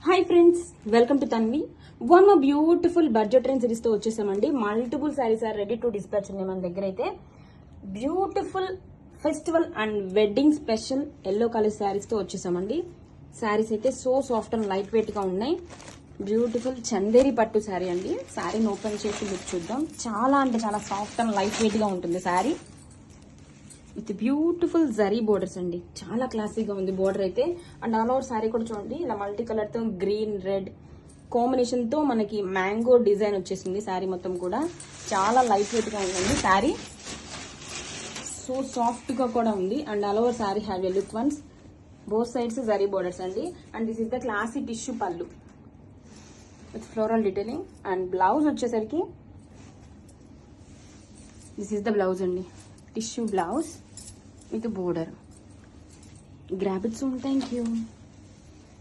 Hi friends, welcome to Tanvi. One more beautiful budget range series తో వచ్చేసామండి. Multiple saris are ready to dispatch ఉన్నాయి మన దగ్గర. అయితే beautiful festival and wedding special yellow colour saris తో వచ్చేసామండి. శారీస్ అయితే so soft and lightweight గా ఉన్నాయి. బ్యూటిఫుల్ చందేరి పట్టు శారీ అండి. శారీని ఓపెన్ చేసి లుక్ చూద్దాం. చాలా అంటే చాలా సాఫ్ట్ అండ్ లైట్ వెయిట్ గా ఉంటుంది sari. With beautiful zari borders అండి. చాలా క్లాసీగా ఉంది బోర్డర్ అయితే. అండ్ ఆల్ ఓవర్ శారీ కూడా చూడండి, ఇలా మల్టీ కలర్ తో గ్రీన్ రెడ్ కాంబినేషన్ తో మనకి మ్యాంగో డిజైన్ వచ్చేసింది. శారీ మొత్తం కూడా చాలా లైట్ వెయిట్ గా ఉందండి. శారీ సో సాఫ్ట్ గా కూడా ఉంది. And all over sari have a look once. Both sides zari borders అండి. And this is the classy tissue pallu with floral detailing. And blouse వచ్చేసరికి దిస్ ఇస్ ద బ్లౌజ్ అండి. Tissue blouse with the border. Grab it soon. Thank you.